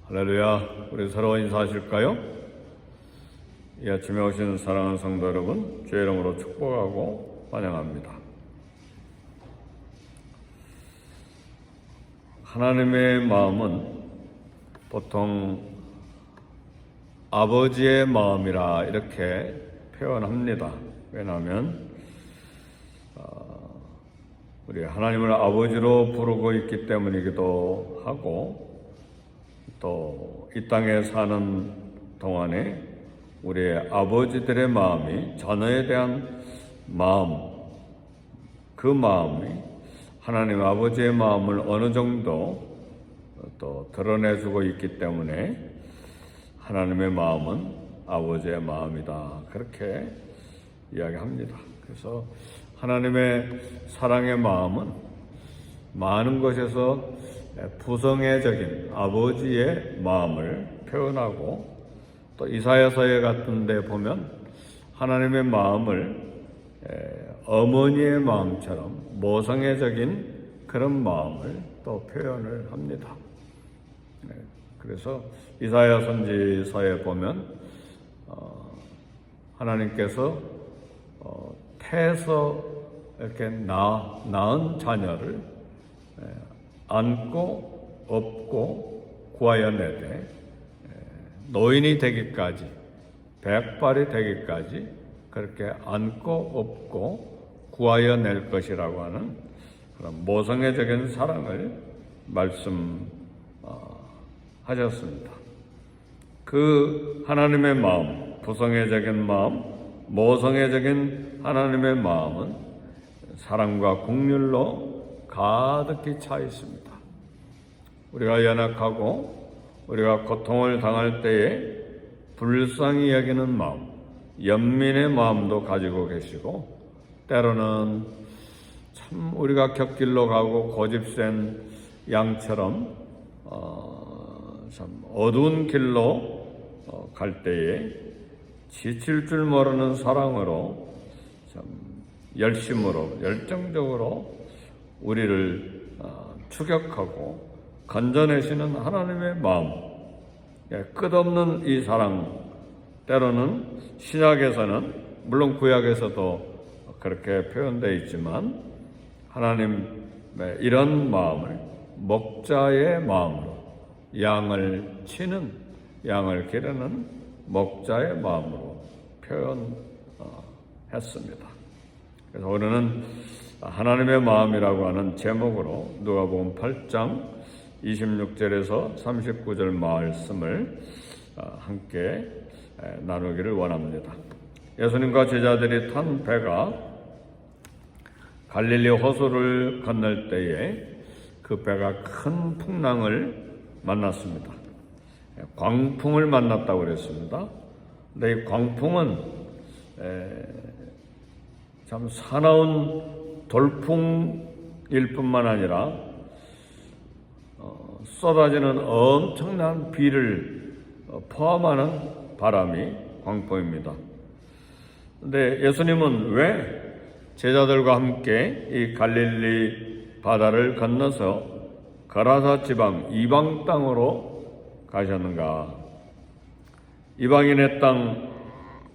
할렐루야. 우리 서로 인사하실까요? 이 아침에 오신 사랑하는 성도 여러분, 주의 이름으로 축복하고 환영합니다. 하나님의 마음은 보통 아버지의 마음이라 이렇게 표현합니다. 왜냐하면 우리 하나님을 아버지로 부르고 있기 때문이기도 하고, 또 이 땅에 사는 동안에 우리의 아버지들의 마음이 자녀에 대한 마음, 그 마음이 하나님 아버지의 마음을 어느 정도 또 드러내주고 있기 때문에 하나님의 마음은 아버지의 마음이다, 그렇게 이야기합니다. 그래서 하나님의 사랑의 마음은 많은 것에서 부성애적인 아버지의 마음을 표현하고, 또 이사야서에 같은 데 보면 하나님의 마음을 어머니의 마음처럼 모성애적인 그런 마음을 또 표현을 합니다. 그래서 이사야 선지서에 보면 하나님께서 태에서 이렇게 낳은 자녀를 안고 업고 구하여 내되 노인이 되기까지, 백발이 되기까지 그렇게 안고 업고 구하여 낼 것이라고 하는 그런 모성애적인 사랑을 말씀하셨습니다. 그 하나님의 마음, 부성애적인 마음, 모성애적인 하나님의 마음은 사랑과 긍휼로 가득히 차 있습니다. 우리가 연약하고 우리가 고통을 당할 때에 불쌍히 여기는 마음, 연민의 마음도 가지고 계시고, 때로는 참 우리가 곁길로 가고 고집센 양처럼 참 어두운 길로 갈 때에 지칠 줄 모르는 사랑으로 참 열심으로 열정적으로 우리를 추격하고 건져내시는 하나님의 마음, 끝없는 이 사랑, 때로는 신약에서는, 물론 구약에서도 그렇게 표현되어 있지만, 하나님의 이런 마음을 목자의 마음으로, 양을 치는, 양을 기르는 목자의 마음으로 표현했습니다. 그래서 오늘은 하나님의 마음이라고 하는 제목으로 누가복음 8장 26절에서 39절 말씀을 함께 나누기를 원합니다. 예수님과 제자들이 탄 배가 갈릴리 호수를 건널 때에 그 배가 큰 풍랑을 만났습니다. 광풍을 만났다고 그랬습니다. 근데 이 광풍은 참 사나운 돌풍일 뿐만 아니라 쏟아지는 엄청난 비를 포함하는 바람이 광풍입니다. 그런데 예수님은 왜 제자들과 함께 이 갈릴리 바다를 건너서 거라사 지방 이방 땅으로 가셨는가? 이방인의 땅,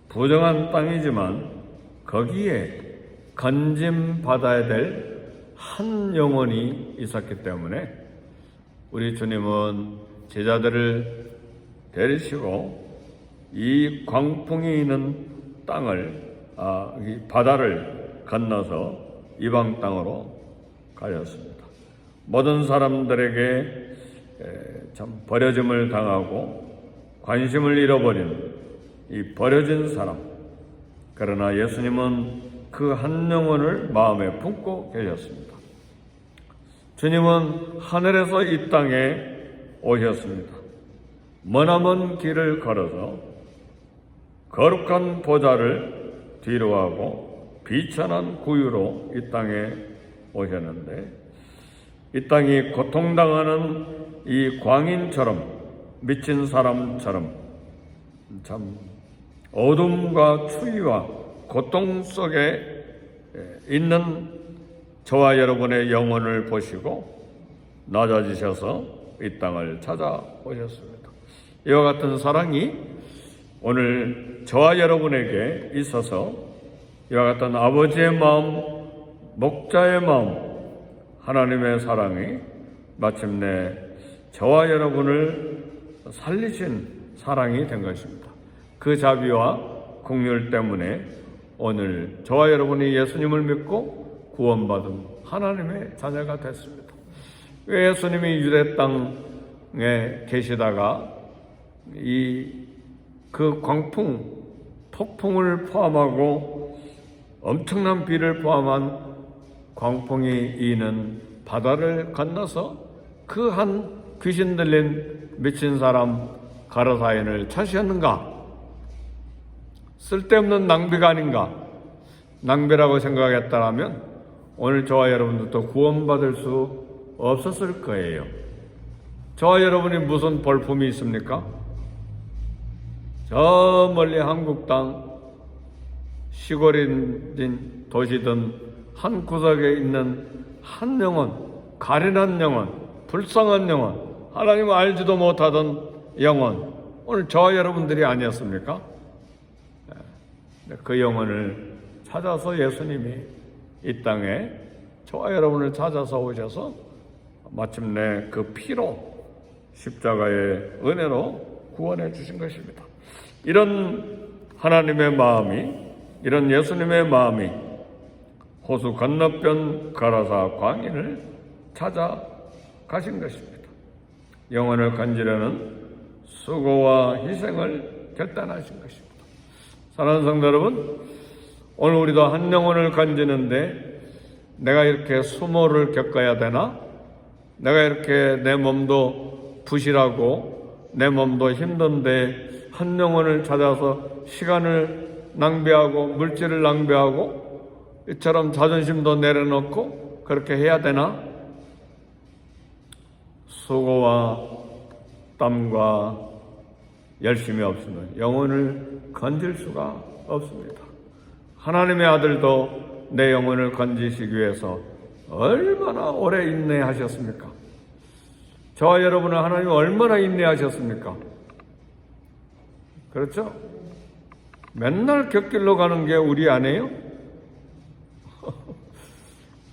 부정한 땅이지만 거기에 건짐받아야 될 한 영혼이 있었기 때문에 우리 주님은 제자들을 데리시고 이 광풍이 있는 땅을, 이 바다를 건너서 이방 땅으로 가셨습니다. 모든 사람들에게 참 버려짐을 당하고 관심을 잃어버린 이 버려진 사람, 그러나 예수님은 그 한 영혼을 마음에 품고 계셨습니다. 주님은 하늘에서 이 땅에 오셨습니다. 머나먼 길을 걸어서 거룩한 보좌를 뒤로하고 비천한 구유로 이 땅에 오셨는데, 이 땅이 고통당하는 이 광인처럼, 미친 사람처럼 참 어둠과 추위와 고통 속에 있는 저와 여러분의 영혼을 보시고 낮아지셔서 이 땅을 찾아오셨습니다. 이와 같은 사랑이 오늘 저와 여러분에게 있어서 이와 같은 아버지의 마음, 목자의 마음, 하나님의 사랑이 마침내 저와 여러분을 살리신 사랑이 된 것입니다. 그 자비와 긍휼 때문에 오늘 저와 여러분이 예수님을 믿고 구원받은 하나님의 자녀가 됐습니다. 왜 예수님이 유대 땅에 계시다가 그 광풍, 폭풍을 포함하고 엄청난 비를 포함한 광풍이 이는 바다를 건너서 그 한 귀신 들린 미친 사람 가라사인을 찾으셨는가? 쓸데없는 낭비가 아닌가? 낭비라고 생각했다면 오늘 저와 여러분들도 구원받을 수 없었을 거예요. 저와 여러분이 무슨 볼품이 있습니까? 저 멀리 한국 땅 시골인 도시든 한 구석에 있는 한 영혼, 가련한 영혼, 불쌍한 영혼, 하나님을 알지도 못하던 영혼, 오늘 저와 여러분들이 아니었습니까? 그 영혼을 찾아서 예수님이 이 땅에 저와 여러분을 찾아서 오셔서 마침내 그 피로 십자가의 은혜로 구원해 주신 것입니다. 이런 하나님의 마음이, 이런 예수님의 마음이 호수 건너편 가라사 광인을 찾아가신 것입니다. 영혼을 건지려는 수고와 희생을 결단하신 것입니다. 사랑하는 성도 여러분, 오늘 우리도 한 영혼을 건지는데 내가 이렇게 수모를 겪어야 되나? 내가 이렇게 내 몸도 부실하고 내 몸도 힘든데 한 영혼을 찾아서 시간을 낭비하고 물질을 낭비하고 이처럼 자존심도 내려놓고 그렇게 해야 되나? 수고와 땀과 열심이 없으면 영혼을 건질 수가 없습니다. 하나님의 아들도 내 영혼을 건지시기 위해서 얼마나 오래 인내하셨습니까? 저와 여러분은 하나님 얼마나 인내하셨습니까? 그렇죠? 맨날 곁길로 가는 게 우리 아니에요?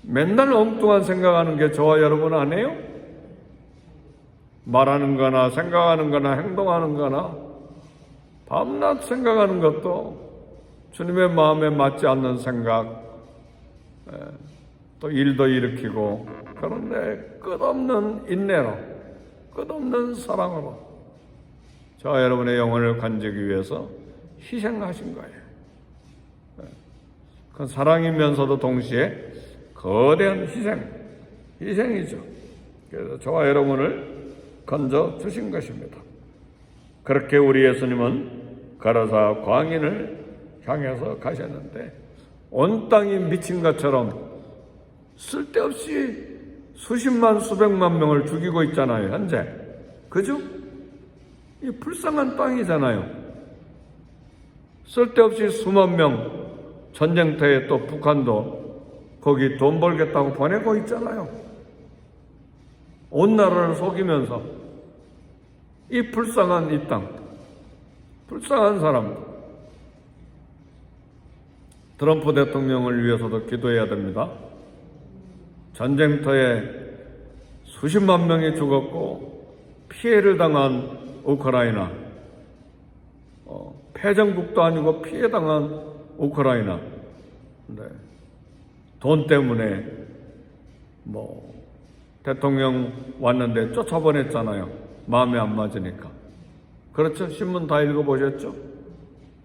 맨날 엉뚱한 생각하는 게 저와 여러분 아니에요? 말하는 거나 생각하는 거나 행동하는 거나 밤낮 생각하는 것도 주님의 마음에 맞지 않는 생각, 또 일도 일으키고, 그런데 끝없는 인내로, 끝없는 사랑으로 저와 여러분의 영혼을 건지기 위해서 희생하신 거예요. 그 사랑이면서도 동시에 거대한 희생이죠. 그래서 저와 여러분을 건져 주신 것입니다. 그렇게 우리 예수님은 가라사 광인을 향해서 가셨는데 온 땅이 미친 것처럼 쓸데없이 수십만 수백만 명을 죽이고 있잖아요, 현재. 그죠? 이 불쌍한 땅이잖아요. 쓸데없이 수만 명 전쟁터에 또 북한도 거기 돈 벌겠다고 보내고 있잖아요. 온 나라를 속이면서 이 불쌍한 이 땅, 불쌍한 사람, 트럼프 대통령을 위해서도 기도해야 됩니다. 전쟁터에 수십만 명이 죽었고 피해를 당한 우크라이나, 패전국도 아니고 피해당한 우크라이나, 돈 때문에 대통령 왔는데 쫓아보냈잖아요. 마음에 안 맞으니까. 그렇죠? 신문 다 읽어보셨죠?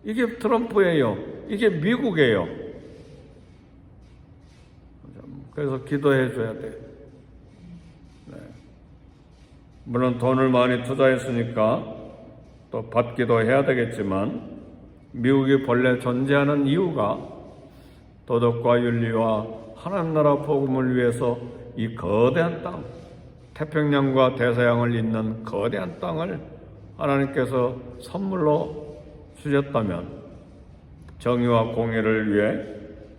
이게 트럼프예요. 이게 미국이에요. 그래서 기도해 줘야 돼요. 물론 돈을 많이 투자했으니까 또 받기도 해야 되겠지만 미국이 본래 존재하는 이유가 도덕과 윤리와 하나님 나라 복음을 위해서 이 거대한 땅, 태평양과 대서양을 잇는 거대한 땅을 하나님께서 선물로 주셨다면 정의와 공의를 위해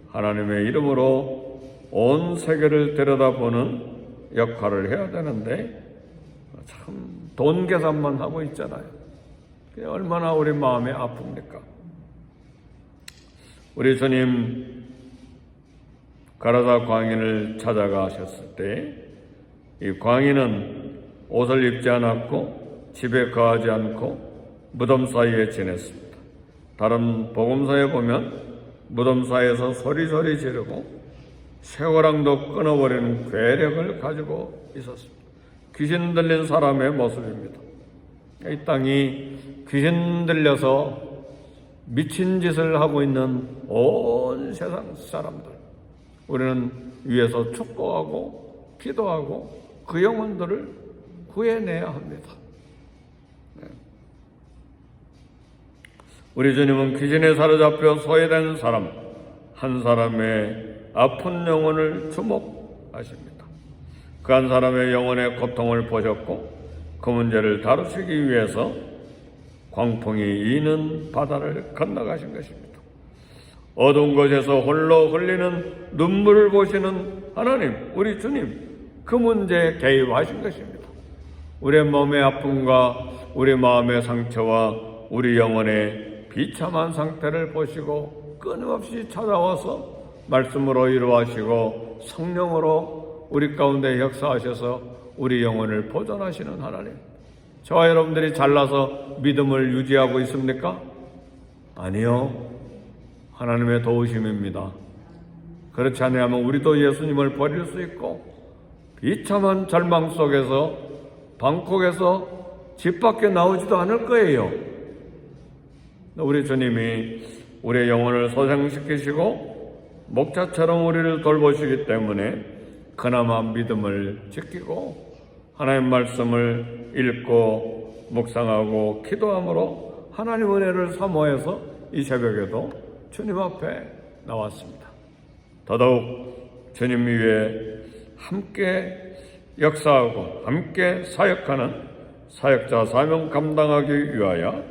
하나님의 이름으로 온 세계를 들여다보는 역할을 해야 되는데 참 돈 계산만 하고 있잖아요. 그게 얼마나 우리 마음이 아픕니까? 우리 주님 가라사 광인을 찾아가셨을 때 이 광인은 옷을 입지 않았고 집에 거하지 않고 무덤 사이에 지냈습니다. 다른 복음서에 보면 무덤 사이에서 소리소리 지르고 쇠고랑도 끊어버리는 괴력을 가지고 있었습니다. 귀신 들린 사람의 모습입니다. 이 땅이 귀신 들려서 미친 짓을 하고 있는 온 세상 사람들, 우리는 위에서 축복하고 기도하고 그 영혼들을 구해내야 합니다. 우리 주님은 귀신에 사로잡혀 소외된 사람 한 사람의 아픈 영혼을 주목하십니다. 그 한 사람의 영혼의 고통을 보셨고 그 문제를 다루시기 위해서 광풍이 이는 바다를 건너가신 것입니다. 어두운 곳에서 홀로 흘리는 눈물을 보시는 하나님, 우리 주님, 그 문제에 개입하신 것입니다. 우리의 몸의 아픔과 우리 마음의 상처와 우리 영혼의 비참한 상태를 보시고 끊임없이 찾아와서 말씀으로 이루하시고 성령으로 우리 가운데 역사하셔서 우리 영혼을 보존하시는 하나님, 저와 여러분들이 잘나서 믿음을 유지하고 있습니까? 아니요. 하나님의 도우심입니다. 그렇지 않으면 우리도 예수님을 버릴 수 있고 비참한 절망 속에서 방콕에서 집 밖에 나오지도 않을 거예요. 우리 주님이 우리의 영혼을 소생시키시고 목자처럼 우리를 돌보시기 때문에 그나마 믿음을 지키고 하나님 말씀을 읽고 묵상하고 기도함으로 하나님 은혜를 사모해서 이 새벽에도 주님 앞에 나왔습니다. 더더욱 주님 위에 함께 역사하고 함께 사역하는 사역자 사명 감당하기 위하여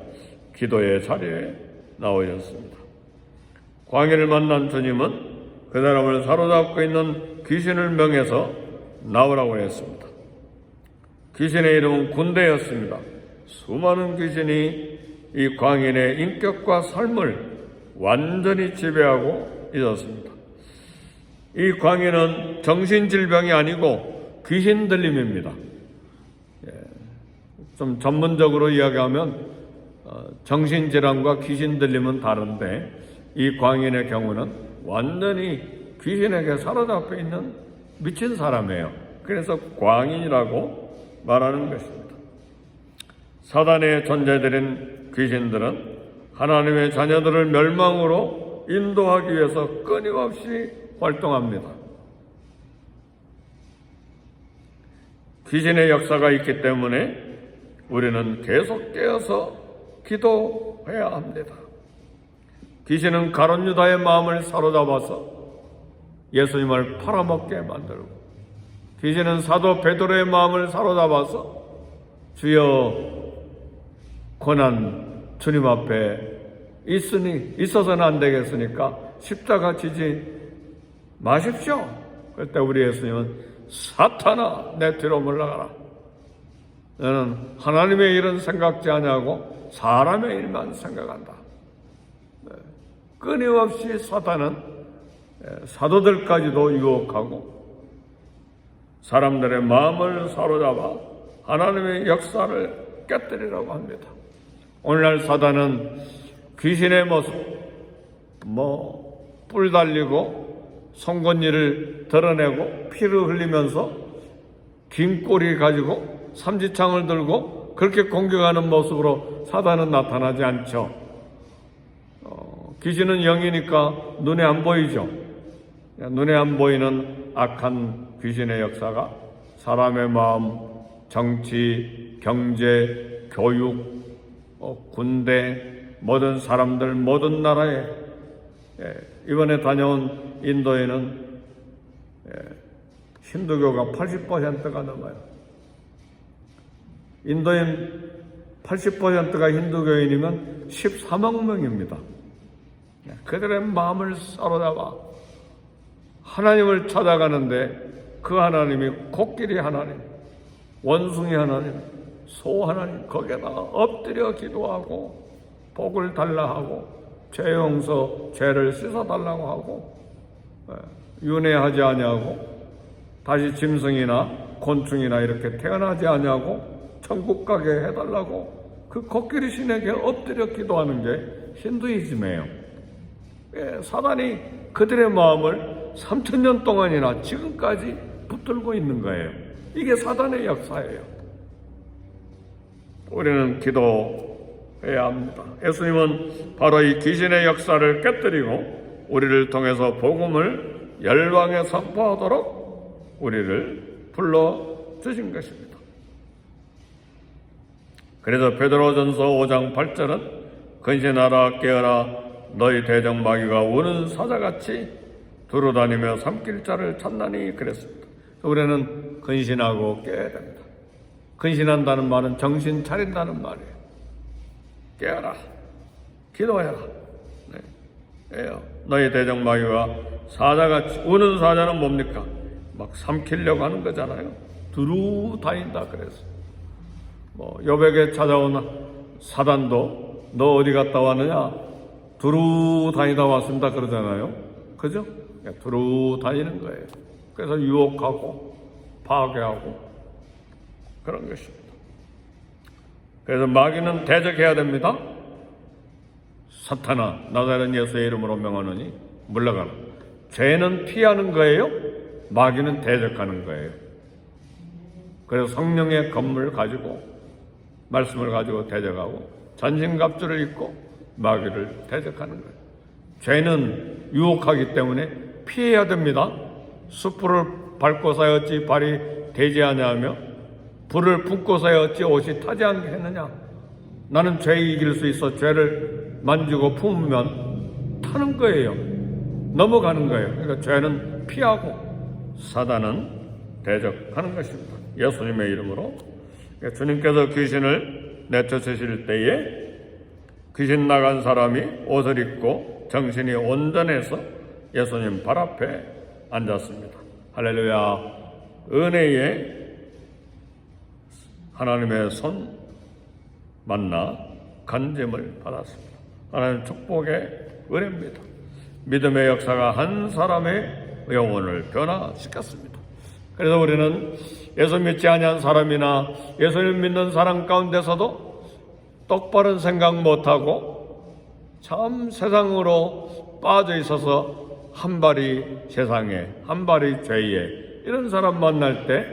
기도의 자리에 나오셨습니다. 광야를 만난 주님은 그 사람을 사로잡고 있는 귀신을 명해서 나오라고 했습니다. 귀신의 이름은 군대였습니다. 수많은 귀신이 이 광인의 인격과 삶을 완전히 지배하고 있었습니다. 이 광인은 정신질병이 아니고 귀신 들림입니다. 좀 전문적으로 이야기하면 정신질환과 귀신 들림은 다른데 이 광인의 경우는 완전히 귀신에게 사로잡혀 있는 미친 사람이에요. 그래서 광인이라고 말하는 것입니다. 사단의 존재들인 귀신들은 하나님의 자녀들을 멸망으로 인도하기 위해서 끊임없이 활동합니다. 귀신의 역사가 있기 때문에 우리는 계속 깨어서 기도해야 합니다. 귀신은 가룟 유다의 마음을 사로잡아서 예수님을 팔아먹게 만들고, 귀신은 사도 베드로의 마음을 사로잡아서 주여 고난 주님 앞에 있어서는 안 되겠으니까 십자가 지지 마십시오. 그때 우리 예수님은 사탄아 내 뒤로 물러가라. 너는 하나님의 일은 생각지 아니하고 사람의 일만 생각한다. 끊임없이 사탄은 사도들까지도 유혹하고 사람들의 마음을 사로잡아 하나님의 역사를 깨뜨리라고 합니다. 오늘날 사단은 귀신의 모습, 뿔 달리고 송곳니를 드러내고 피를 흘리면서 긴 꼬리 가지고 삼지창을 들고 그렇게 공격하는 모습으로 사단은 나타나지 않죠. 귀신은 영이니까 눈에 안 보이죠. 눈에 안 보이는 악한 귀신의 역사가 사람의 마음, 정치, 경제, 교육, 군대, 모든 사람들, 모든 나라에, 이번에 다녀온 인도에는 힌두교가 80%가 넘어요. 인도인 80%가 힌두교인이면 13억 명입니다. 그들의 마음을 사로잡아 하나님을 찾아가는데 그 하나님이 코끼리 하나님, 원숭이 하나님, 소 하나님 거기에다가 엎드려 기도하고 복을 달라 하고 죄 용서, 죄를 씻어달라고 하고 윤회하지 아니하고 다시 짐승이나 곤충이나 이렇게 태어나지 아니하고 천국 가게 해달라고 그 코끼리 신에게 엎드려 기도하는 게 힌두이즘이에요. 사단이 그들의 마음을 3000년 동안이나 지금까지 붙들고 있는 거예요. 이게 사단의 역사예요. 우리는 기도해야 합니다. 예수님은 바로 이 귀신의 역사를 깨뜨리고 우리를 통해서 복음을 열방에 선포하도록 우리를 불러주신 것입니다. 그래서 베드로전서 5장 8절은 근신하라 깨어라 너희 대적 마귀가 우는 사자같이 두루다니며 삼킬 자를 찾나니 그랬습니다. 우리는 근신하고 깨어야 됩니다. 근신한다는 말은 정신 차린다는 말이에요. 깨어라, 기도해라. 너희 대적 마귀가 사자같이, 우는 사자는 뭡니까? 막 삼키려고 하는 거잖아요. 두루 다닌다 그래서. 여백에 찾아온 사단도 너 어디 갔다 왔느냐? 두루 다니다 왔습니다 그러잖아요. 그죠? 두루 다니는 거예요. 그래서 유혹하고 파괴하고 그런 것입니다. 그래서 마귀는 대적해야 됩니다. 사탄아 나사렛 예수의 이름으로 명하노니 물러가라. 죄는 피하는 거예요. 마귀는 대적하는 거예요. 그래서 성령의 검을 가지고 말씀을 가지고 대적하고 전신갑주를 입고 마귀를 대적하는 거예요. 죄는 유혹하기 때문에 피해야 됩니다. 숯불을 밟고서야 어찌 발이 되지 아니하며 불을 붓고서야 어찌 옷이 타지 않겠느냐. 나는 죄 이길 수 있어. 죄를 만지고 품으면 타는 거예요. 넘어가는 거예요. 그러니까 죄는 피하고 사단은 대적하는 것입니다. 예수님의 이름으로. 주님께서 귀신을 내쫓으실 때에 귀신 나간 사람이 옷을 입고 정신이 온전해서 예수님 발 앞에 앉았습니다. 할렐루야. 은혜의 하나님의 손 만나 간증을 받았습니다. 하나님 축복의 은혜입니다. 믿음의 역사가 한 사람의 영혼을 변화시켰습니다. 그래서 우리는 예수 믿지 아니한 사람이나 예수를 믿는 사람 가운데서도 똑바른 생각 못하고 참 세상으로 빠져 있어서 한 발이 세상에 한 발이 죄에 이런 사람 만날 때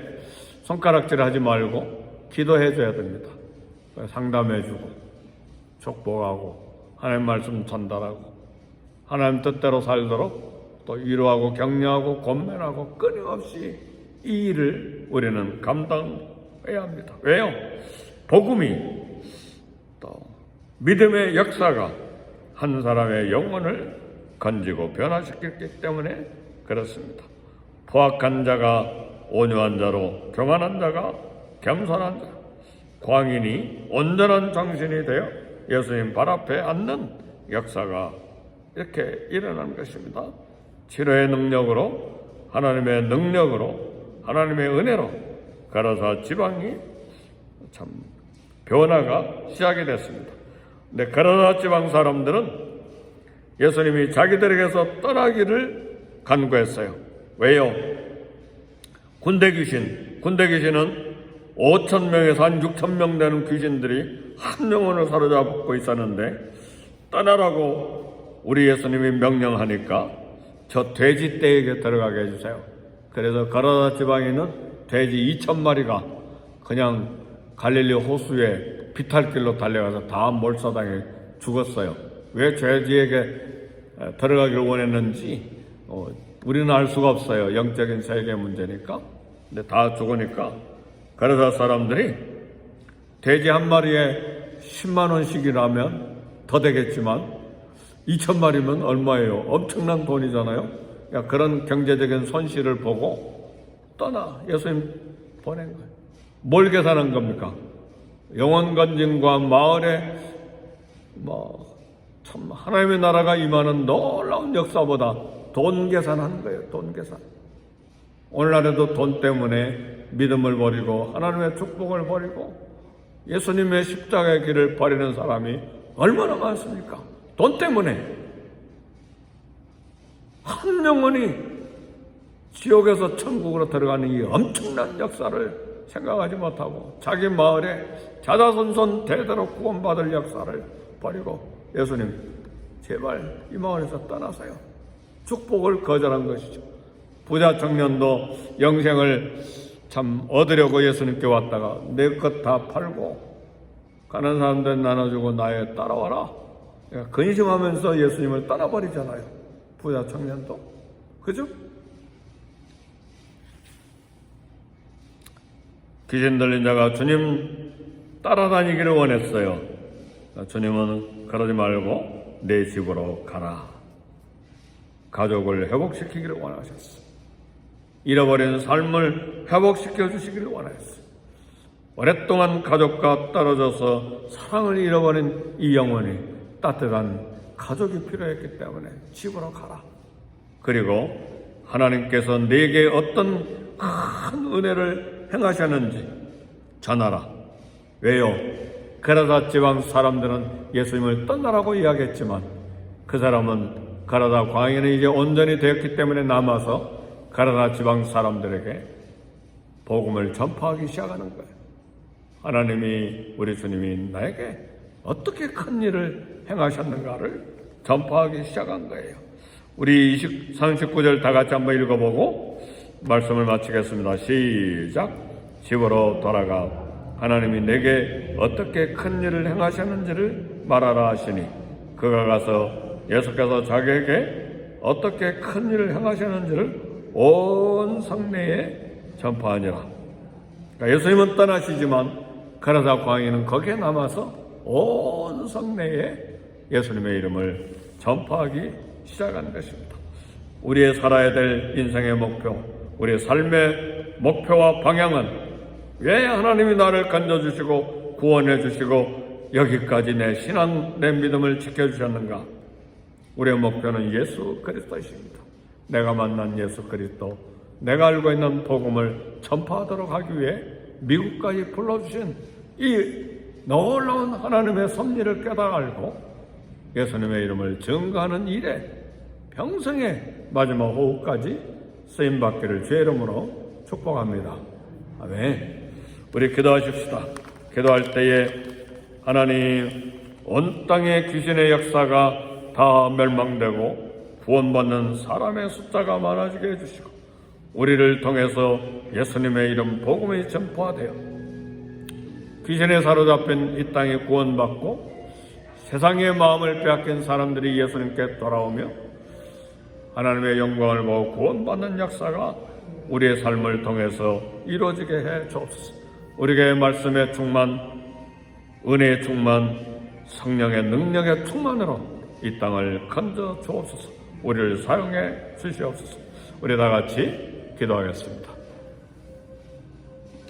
손가락질 하지 말고 기도해 줘야 됩니다. 상담해 주고 축복하고 하나님 말씀 전달하고 하나님 뜻대로 살도록 또 위로하고 격려하고 권면하고 끊임없이 이 일을 우리는 감당해야 합니다. 왜요? 복음이 또 믿음의 역사가 한 사람의 영혼을 건지고 변화시켰기 때문에 그렇습니다. 포악한 자가 온유한 자로, 교만한 자가 겸손한 자, 광인이 온전한 정신이 되어 예수님 발 앞에 앉는 역사가 이렇게 일어난 것입니다. 치료의 능력으로, 하나님의 능력으로, 하나님의 은혜로 가라사 지방이 참 변화가 시작이 됐습니다. 근데 가라사 지방 사람들은 예수님이 자기들에게서 떠나기를 간구했어요. 왜요? 군대 귀신은 5,000명에서 한 6,000명 되는 귀신들이 한 영혼을 사로잡고 있었는데 떠나라고 우리 예수님이 명령하니까 저 돼지 떼에게 들어가게 해주세요. 그래서 가라사 지방에 있는 돼지 2,000마리가 그냥 갈릴리 호수에 비탈길로 달려가서 다 몰사당해 죽었어요. 왜 돼지에게 들어가길 원했는지 우리는 알 수가 없어요. 영적인 세계 문제니까. 근데 다 죽으니까 가라사 사람들이 돼지 한 마리에 10만 원씩이라면 더 되겠지만 2,000마리면 얼마예요? 엄청난 돈이잖아요. 그런 경제적인 손실을 보고 떠나 예수님 보낸 거예요. 뭘 계산한 겁니까? 영혼 건진과 마을에 참 하나님의 나라가 임하는 놀라운 역사보다 돈 계산하는 거예요. 돈 계산. 오늘날에도 돈 때문에 믿음을 버리고 하나님의 축복을 버리고 예수님의 십자가의 길을 버리는 사람이 얼마나 많습니까? 돈 때문에 한 영혼이 지옥에서 천국으로 들어가는 이 엄청난 역사를 생각하지 못하고 자기 마을에 자자손손 대대로 구원받을 역사를 버리고 예수님 제발 이 마을에서 떠나세요. 축복을 거절한 것이죠. 부자 청년도 영생을 참 얻으려고 예수님께 왔다가 내 것 다 팔고 가난한 사람들 나눠주고 나에 따라와라. 근심하면서 예수님을 떠나버리잖아요. 부자 청년도. 그죠? 귀신 들린 자가 주님 따라다니기를 원했어요. 주님은 그러지 말고 내 집으로 가라. 가족을 회복시키기를 원하셨어. 잃어버린 삶을 회복시켜 주시기를 원하셨어. 오랫동안 가족과 떨어져서 사랑을 잃어버린 이 영혼이 따뜻한 가족이 필요했기 때문에 집으로 가라. 그리고 하나님께서 내게 어떤 큰 은혜를 행하셨는지 전하라. 왜요? 가라다 지방 사람들은 예수님을 떠나라고 이야기했지만 그 사람은 가라다 광야는 이제 온전히 되었기 때문에 남아서 가라다 지방 사람들에게 복음을 전파하기 시작하는 거예요. 하나님이 우리 주님이 나에게 어떻게 큰 일을 행하셨는가를 전파하기 시작한 거예요. 우리 39절 다 같이 한번 읽어보고 말씀을 마치겠습니다. 시작. 집으로 돌아가 하나님이 내게 어떻게 큰 일을 행하셨는지를 말하라 하시니 그가 가서 예수께서 자기에게 어떻게 큰 일을 행하셨는지를 온 성내에 전파하니라. 그러니까 예수님은 떠나시지만 가라다 광야는 거기에 남아서 온 성내에 예수님의 이름을 전파하기 시작한 것입니다. 우리의 살아야 될 인생의 목표, 우리의 삶의 목표와 방향은 왜 하나님이 나를 건져주시고 구원해주시고 여기까지 내 신앙, 내 믿음을 지켜주셨는가? 우리의 목표는 예수 그리스도이십니다. 내가 만난 예수 그리스도, 내가 알고 있는 복음을 전파하도록 하기 위해 미국까지 불러주신 이 놀라운 하나님의 섭리를 깨달아 알고 예수님의 이름을 증거하는 일에 평생의 마지막 호흡까지 쓰임받기를 주의 이름으로 축복합니다. 아멘. 우리 기도하십시다. 기도할 때에 하나님 온 땅의 귀신의 역사가 다 멸망되고 구원받는 사람의 숫자가 많아지게 해주시고 우리를 통해서 예수님의 이름 복음이 전파되어 귀신에 사로잡힌 이 땅에 구원받고 세상의 마음을 빼앗긴 사람들이 예수님께 돌아오며 하나님의 영광을 보고 구원받는 역사가 우리의 삶을 통해서 이루어지게 해 주옵소서. 우리에게 말씀의 충만, 은혜의 충만, 성령의 능력의 충만으로 이 땅을 건져 주옵소서. 우리를 사용해 주시옵소서. 우리 다 같이 기도하겠습니다.